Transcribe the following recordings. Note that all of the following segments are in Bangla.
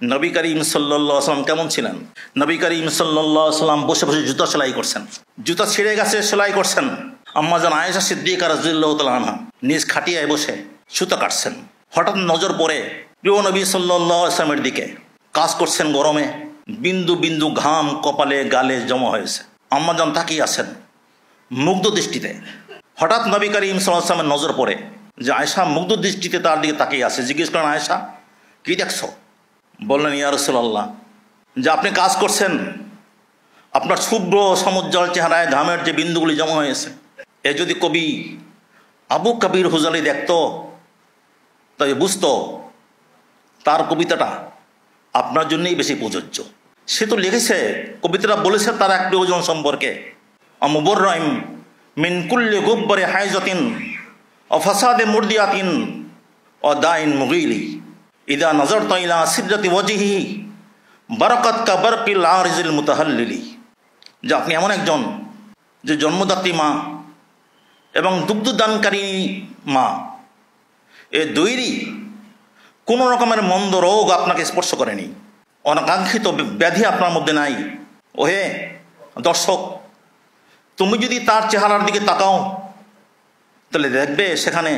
নবী করিম সাল্লাল্লাহু আলাইহি ওয়াসাল্লাম কেমন ছিলেন? নবী করিম সাল্লাল্লাহু আলাইহি ওয়াসাল্লাম বসে বসে জুতা সেলাই করছেন, জুতা ছিঁড়ে গেছে সেলাই করছেন। আম্মাজান আয়েশা সিদ্দিকা রাদিয়াল্লাহু তাআলা আনহা নিজ খাটিয়ায় বসে সুতা কাটছেন। হঠাৎ নজর পড়ে প্রিয় নবী সাল্লাল্লাহু আলাইহি ওয়াসাল্লামের দিকে। কাজ করছেন গরমে, বিন্দু বিন্দু ঘাম কপালে গালে জমা হয়েছে। আম্মাজান তাকিয়ে আছেন মুগ্ধ দৃষ্টিতে। হঠাৎ নবী করিম সাল্লাল্লাহু আলাইহি ওয়াসাল্লামের নজর পড়ে যে আয়েশা মুগ্ধ দৃষ্টিতে তার দিকে তাকিয়ে আছে। জিজ্ঞেস করেন, আয়েশা কি দেখছো? বললেন, ইয়া রাসূলুল্লাহ, যে আপনি কাজ করছেন, আপনার শুভ্র সমুজ্জ্বল চেহারায় ঘামের যে বিন্দুগুলি জমা হয়েছে, এ যদি কবি আবু কবির হুজালি দেখত তবে বুঝতো তার কবিতাটা আপনার জন্যই বেশি প্রযোজ্য। সে তো লিখেছে, কবিতাটা বলেছে তার এক প্রিয়জন সম্পর্কে, মুবররাইম মিন কুল্লি গুব্বারে হাইজাতিন ও ফাসাদে মুরদিয়াতিন ও দাইন মুগিলি ইদা নজরতা ইলা সিদরাতি ওয়াজহিহি বারাকাত কা বারকিল আরিজিল মুতাহাল্লিলি। যে আপনি এমন একজন যে জন্মদাত্রী মা এবং দুগ্ধদানকারী মা, এ দুইরই কোনো রকমের মন্দ রোগ আপনাকে স্পর্শ করেনি, অনাকাঙ্ক্ষিত ব্যাধি আপনার মধ্যে নাই। ওহে দর্শক, তুমি যদি তার চেহারার দিকে তাকাও তাহলে দেখবে সেখানে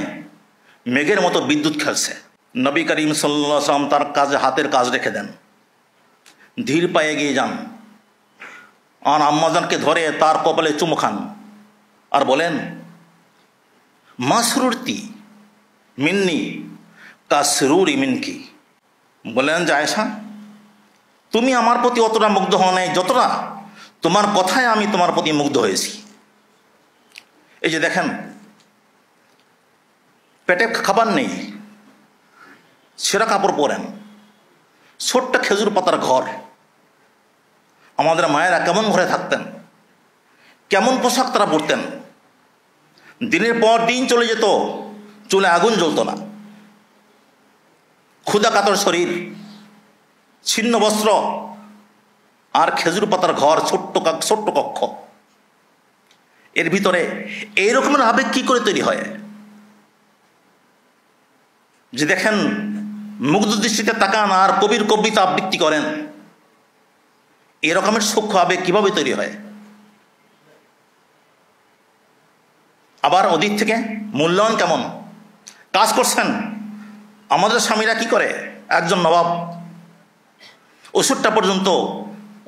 মেঘের মতো বিদ্যুৎ খেলছে। নবী করিম সাল্লাল্লাহু আলাইহি ওয়াসাল্লাম তার কাজে হাতের কাজ রেখে দেন, ধীর পায়ে এগিয়ে যান, আর আম্মাজানকে ধরে তার কপালে চুমু খান আর বলেন, মাসরুরতি মিন্নি কাসরুরি মিনকি। বলেন যে আয়েশা, তুমি আমার প্রতি অতটা মুগ্ধ হও নাই যতটা তোমার কথায় আমি তোমার প্রতি মুগ্ধ হয়েছি। এই যে দেখেন, পেটে খাবার নেই, ছেঁড়া কাপড় পরেন, ছোট্ট খেজুর পাতার ঘর। আমাদের মায়েরা কেমন ঘরে থাকতেন, কেমন পোশাক তারা পরতেন। দিনের পর দিন চলে যেত, চুলে আগুন জ্বলত না, ক্ষুধা কাতর শরীর, ছিন্ন বস্ত্র আর খেজুর পাতার ঘর, ছোট্ট কক্ষ। এর ভিতরে এই রকমের আবেগ কি করে তৈরি হয়? যে দেখেন, মুগ্ধ দৃষ্টিতে তাকান আর কবির কবিতা আবৃত্তি করেন, এরকমের সূক্ষ্ম আবেগ কিভাবে তৈরি হয়? আবার ওদিক থেকে মূল্যায়ন কেমন? কাজ করছেন, আমাদের স্বামীরা কি করে? একজন নবাব, ওষুধটা পর্যন্ত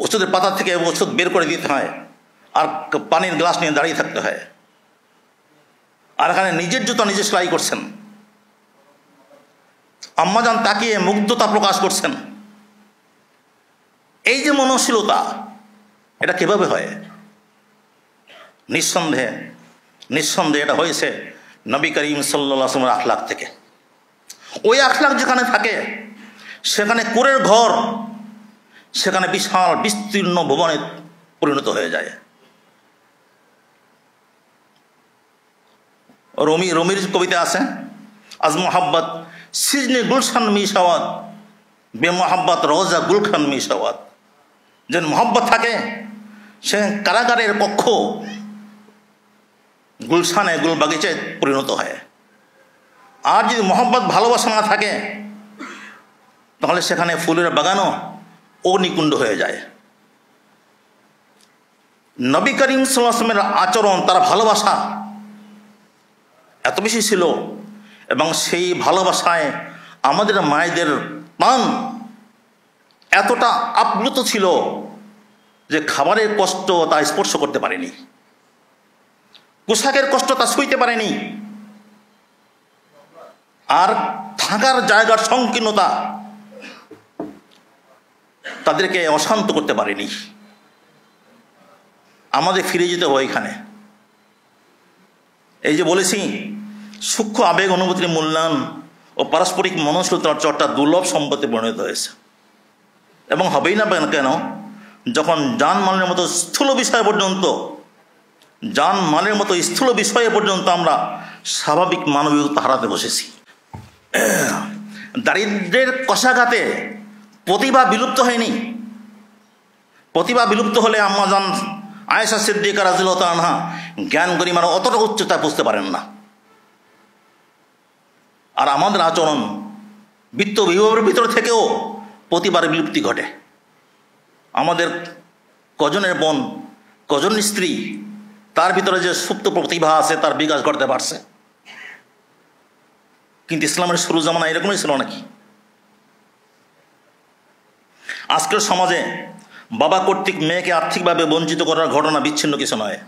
ওষুধের পাতা থেকে ওষুধ বের করে দিতে হয় আর পানির গ্লাস নিয়ে দাঁড়িয়ে থাকতে হয়। আর এখানে নিজের জুতা নিজে সেলাই করছেন। আম্মাজান তাকিয়ে মুগ্ধতা প্রকাশ করছেন। এই যে মনশীলতা, এটা কিভাবে হয়? নিঃসন্দেহে এটা হয়েছে নবী করিম সাল্লাল্লাহু আলাইহি ওয়াসাল্লামের আখলাক থেকে। ওই আখলাক যেখানে থাকে সেখানে কুঁড়ের ঘর সেখানে বিশাল বিস্তীর্ণ ভবনে পরিণত হয়ে যায়। রমির কবিতা আছে, আজ মোহাব্বত সিজনে গুলশান মিশাওয়াত বে মোহাব্বত রোজা গুলখান মিশাওয়াত। যে মোহাব্বত থাকে সে কারাগারের কক্ষ গুলশানে গুল বাগিচায় পরিণত হয়। আর যদি মোহাব্বত ভালোবাসা না থাকে তাহলে সেখানে ফুলের বাগানও অগ্নিকুণ্ড হয়ে যায়। নবী করিম সাল্লাল্লাহু আলাইহি ওয়াসাল্লামের আচরণ, তার ভালোবাসা এত বেশি ছিল এবং সেই ভালোবাসায় আমাদের মায়েদের প্রাণ এতটা আপ্লুত ছিল যে খাবারের কষ্ট তা স্পর্শ করতে পারেনি, পোশাকের কষ্ট তা সইতে পারেনি, আর থাকার জায়গার সংকীর্ণতা তাদেরকে অশান্ত করতে পারেনি। আমাদের ফিরে যেতে হবে এখানে। এই যে বলেছি, সূক্ষ্ম আবেগ অনুভূতির মূল্যায়ন ও পারস্পরিক মননশীলতার চর্চা দুর্লভ সম্পত্তি পরিণত হয়েছে এবং হবেই না কেন যখন জানমালের মতো স্থূল বিষয় পর্যন্ত আমরা স্বাভাবিক মানবিকতা হারাতে বসেছি। দারিদ্রের কষাঘাতে প্রতিভা বিলুপ্ত হয়নি। প্রতিভা বিলুপ্ত হলে আম্মাজান আয়েশা সিদ্দিকা রাদিয়াল্লাহু তাআলা আনহা জ্ঞান গরিমার অতটা উচ্চতা বুঝতে পারেন না। আর আমাদের আচরণ বিত্ত বিভাগের ভিতর থেকেও প্রতিবার বিলুপ্তি ঘটে। আমাদের কজনের বোন, কজনের স্ত্রী, তার ভিতরে যে সুপ্ত প্রতিভা আছে তার বিকাশ ঘটতে পারছে। কিন্তু ইসলামের শুরু জামানা এরকমই ছিল নাকি? আজকের সমাজে বাবা কর্তৃক মেয়েকে আর্থিকভাবে বঞ্চিত করার ঘটনা বিচ্ছিন্ন কিছু নয়।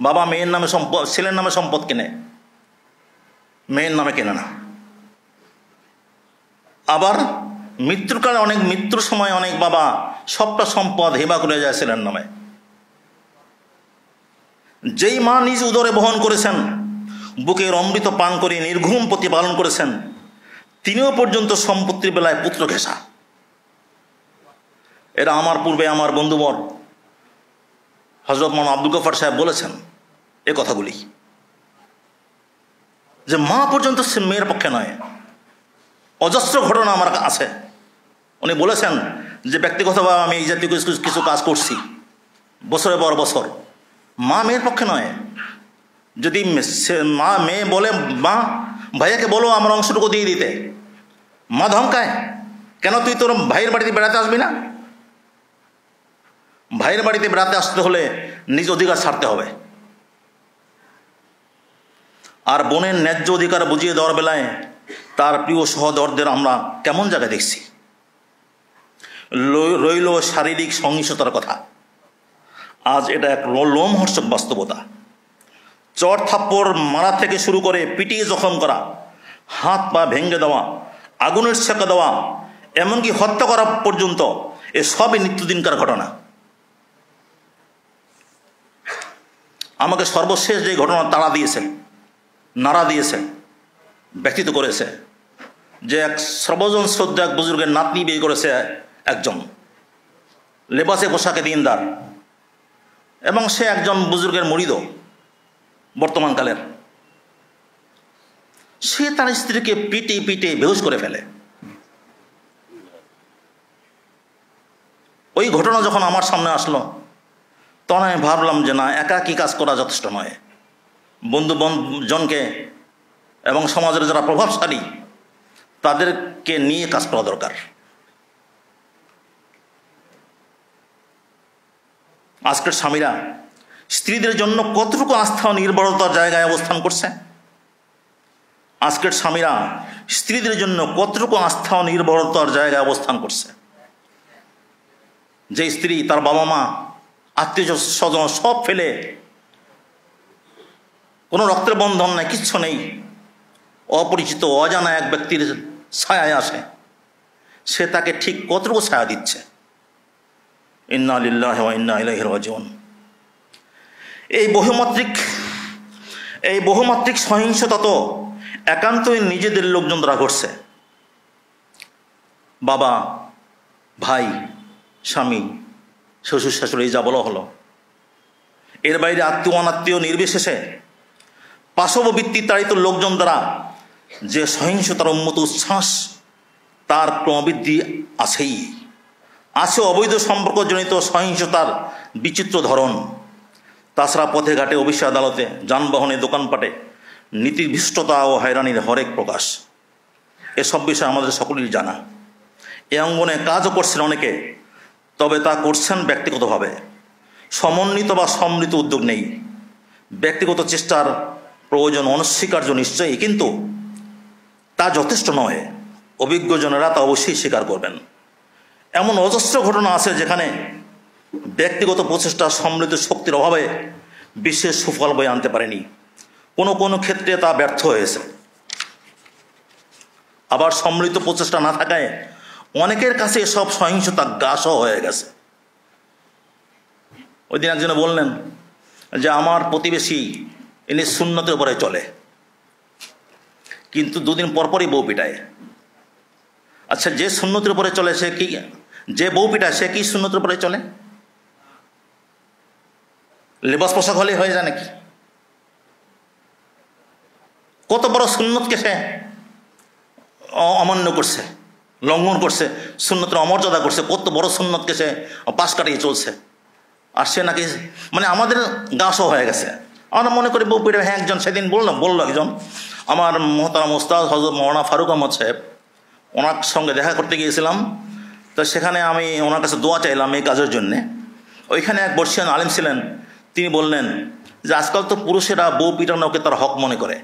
বাবা মেয়ের নামে সম্পদ, ছেলের নামে সম্পদ কেনে, মেয়ের নামে কেনে না। আবার মৃত্যুর সময় অনেক বাবা সবটা সম্পদ হেবা করে যায় ছেলের নামে। যেই মা নিজ উদরে বহন করেছেন, বুকের অমৃত পান করে নির্ঘুম প্রতিপালন করেছেন, তিনিও পর্যন্ত সম্পত্তির বেলায় পুত্র ঘেঁষা। এরা আমার পূর্বে আমার বন্ধুবর হযরত মাওলানা আব্দুল গফফার সাহেব বলেছেন এ কথাগুলি, যে মা পর্যন্ত সে মেয়ের পক্ষে নয়। অজস্র ঘটনা আমার আছে। উনি বলেছেন যে ব্যক্তিগতভাবে আমি এই জাতীয় কিছু কাজ করছি বছরের পর বছর, মা মেয়ের পক্ষে নয়। যদি মা মেয়ে বলে, মা ভাইয়াকে বলো আমার অংশটুকু দিয়ে দিতে, মা ধমকায়, কেন তুই তোর ভাইয়ের বাড়িতে বেড়াতে আসবি না? ভাইয়ের বাড়িতে বেড়াতে আসতে হলে নিজ অধিকার ছাড়তে হবে। আর বোনের ন্যায্য অধিকার বুঝিয়ে দেওয়ার বেলায় তার প্রিয় সহদরদের আমরা কেমন জায়গায় দেখছি। রইল শারীরিক সহিংসতার কথা। আজ এটা এক লোমহর্ষক বাস্তবতা। চর থাপ্পড় মারা থেকে শুরু করে পিটিয়ে জখম করা, হাত পা ভেঙে দেওয়া, আগুনের ছেঁকা দেওয়া, এমনকি হত্যা করা পর্যন্ত, এ সবই নিত্যদিনকার ঘটনা। আমাকে সর্বশেষ যে ঘটনা নাড়া দিয়েছে, ব্যক্তিত করেছে, যে এক সর্বজন শ্রদ্ধা এক বুজুর্গের নাতনি বিয়ে করেছে একজন লেবাসে পোশাকে দিনদার, এবং সে একজন বুজুর্গের মুরিদও বর্তমানকালের। সে তার স্ত্রীকে পিটে পিটে বেহুশ করে ফেলে। ওই ঘটনা যখন আমার সামনে আসলো, তখন আমি ভাবলাম যে না, একাকী কাজ করা যথেষ্ট নয়। বন্ধুজনকে এবং সমাজের যারা প্রভাবশালী তাদেরকে নিয়ে কাজ করা দরকার। আজকের স্বামীরা স্ত্রীদের জন্য কতটুকু আস্থা ও নির্ভরতার জায়গায় অবস্থান করছে? আজকের স্বামীরা স্ত্রীদের জন্য কতটুকু আস্থা ও নির্ভরতার জায়গায় অবস্থান করছে? যে স্ত্রী তার বাবা মা আত্মীয় স্বজন সব ফেলে, কোনো রক্তের বন্ধন নাই, কিচ্ছু নেই, অপরিচিত অজানা এক ব্যক্তির ছায়ায় আসে, সে তাকে ঠিক কতটুকু ছায়া দিচ্ছে? ইন্না লিল্লাহি ওয়া ইন্না ইলাইহি রাজিউন। এই বহুমাত্রিক সহিংসতা তো একান্তই নিজেদের লোকজন দ্বারা ঘটছে। বাবা, ভাই, স্বামী, শ্বশুর শাশুড়ি, যা বলা হলো, এর বাইরে আত্মীয় অনাত্মীয় নির্বিশেষে পাশববৃত্তি তাড়িত লোকজন দ্বারা যে সহিংসতার উন্মত উচ্ছ্বাস, তার ক্রমবৃদ্ধি আছেই। আছে অবৈধ সম্পর্কজনিত সহিংসতার বিচিত্র ধরন। তাছাড়া পথে ঘাটে, অফিসে আদালতে, যানবাহনে, দোকানপাটে নীতিভ্রষ্টতা ও হয়রানির হরেক প্রকাশ। এসব বিষয় আমাদের সকলেরই জানা। এ অঙ্গনে কাজও করছেন অনেকে, তবে তা করছেন ব্যক্তিগতভাবে। সমন্বিত বা সম্মিলিত উদ্যোগ নেই। ব্যক্তিগত চেষ্টার প্রয়োজন অনস্বীকার্য নিশ্চয়ই, কিন্তু তা যথেষ্ট নয়। অভিজ্ঞজনেরা তা অবশ্যই স্বীকার করবেন। এমন অজস্র ঘটনা আছে যেখানে ব্যক্তিগত প্রচেষ্টা সম্মিলিত শক্তির অভাবে বিশেষ সুফল বয়ে আনতে পারেনি। কোনো কোনো ক্ষেত্রে তা ব্যর্থ হয়েছে। আবার সম্মিলিত প্রচেষ্টা না থাকায় অনেকের কাছে এসব সহিংসতা গ্রাসও হয়ে গেছে। ওই দিন একজনে বললেন যে আমার প্রতিবেশী ইনি সুন্নতের উপরে চলে, কিন্তু দুদিন পরপরই বউ পিটায়। আচ্ছা, যে সুন্নতের উপরে চলে সে কি, যে বউ পিটায় সে কি সুন্নতের উপরে চলে? লেবাস পোশাক হলে হয়ে যায় নাকি? কত বড় সুন্নতকে সে অমান্য করছে, লঙ্ঘন করছে, সুন্নতের অমর্যাদা করছে, কত বড় সুন্নতকে সে পাশ কাটিয়ে চলছে। আর সে নাকি মানে আমাদের গাছও হয়ে গেছে। আমরা মনে করি বউ পিটায়। হ্যাঁ, একজন সেদিন বললো একজন আমার মোহতারাম ওস্তাদ হযরত মাওলানা ফারুক আহমদ সাহেব, ওনার সঙ্গে দেখা করতে গিয়েছিলাম। তো সেখানে আমি ওনার কাছে দোয়া চাইলাম এই কাজের জন্যে। ওইখানে এক বর্ষিয়ান আলেম ছিলেন, তিনি বললেন যে আজকাল তো পুরুষেরা বউ পিটানোকে তার হক মনে করে,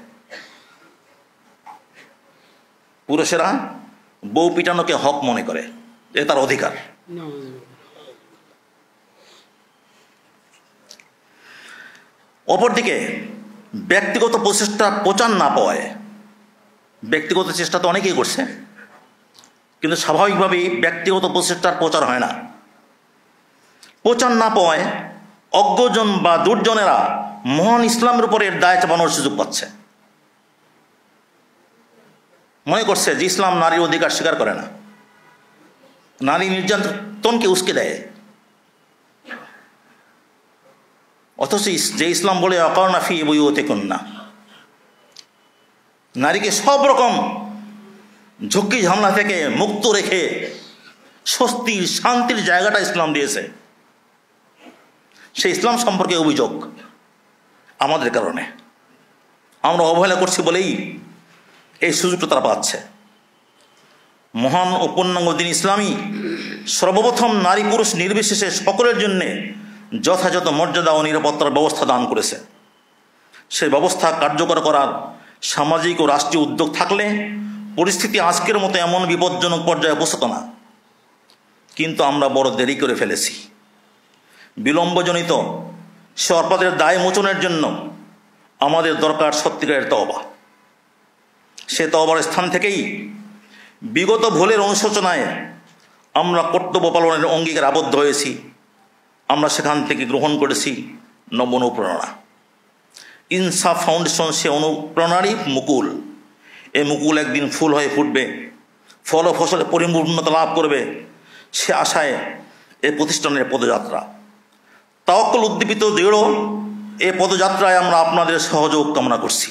পুরুষেরা বউ পিটানোকে হক মনে করে, এ তার অধিকার। অপরদিকে ব্যক্তিগত প্রচেষ্টা প্রচার না পাওয়ায়, ব্যক্তিগত চেষ্টা তো অনেকেই করছে, কিন্তু স্বাভাবিকভাবেই ব্যক্তিগত প্রচেষ্টার প্রচার হয় না। প্রচার না পাওয়ায় অজ্ঞজন বা দুর্জনেরা মহান ইসলামের উপরে দায় চাপানোর সুযোগ পাচ্ছে। মনে করছে যে ইসলাম নারীর অধিকার স্বীকার করে না, নারী নির্যাতনকে উস্কে দেয়। অথচ যে ইসলাম বলে অকারণা ফি বুয়ুতিকুন্না, নারীকে সব রকম ঝুঁকি ঝামেলা থেকে মুক্ত রেখে স্বস্তির শান্তির জায়গাটা ইসলাম দিয়েছে। সেই ইসলাম সম্পর্কে অভিযোগ আমাদের কারণে, আমরা অবহেলা করছি বলেই এই সুযোগটা তারা পাচ্ছে। মহান ও পূর্ণাঙ্গ দিন ইসলামী সর্বপ্রথম নারী পুরুষ নির্বিশেষে সকলের জন্যে যথাযথ মর্যাদা ও নিরাপত্তার ব্যবস্থা দান করেছে। সেই ব্যবস্থা কার্যকর করার সামাজিক ও রাষ্ট্রীয় উদ্যোগ থাকলে পরিস্থিতি আজকের মতো এমন বিপজ্জনক পর্যায়ে পৌঁছত না, কিন্তু আমরা বড় দেরি করে ফেলেছি। বিলম্বজনিত সে অপরাধের দায় মোচনের জন্য আমাদের দরকার সত্যিকারের তওবা। সে তওবার স্থান থেকেই বিগত ভুলের অনুশোচনায় আমরা কর্তব্য পালনের অঙ্গীকার আবদ্ধ হয়েছি। আমরা সেখান থেকে গ্রহণ করেছি নব অনুপ্রেরণা। ইনসাফ ফাউন্ডেশন সে অনুপ্রেরণারই মুকুল। এই মুকুল একদিন ফুল হয়ে ফুটবে, ফল ও ফসলে পরিপূর্ণতা লাভ করবে, সে আশায় এই প্রতিষ্ঠানের পদযাত্রা। তাওয়াক্কুল উদ্দীপিত দৃঢ় এ পদযাত্রায় আমরা আপনাদের সহযোগ কামনা করছি।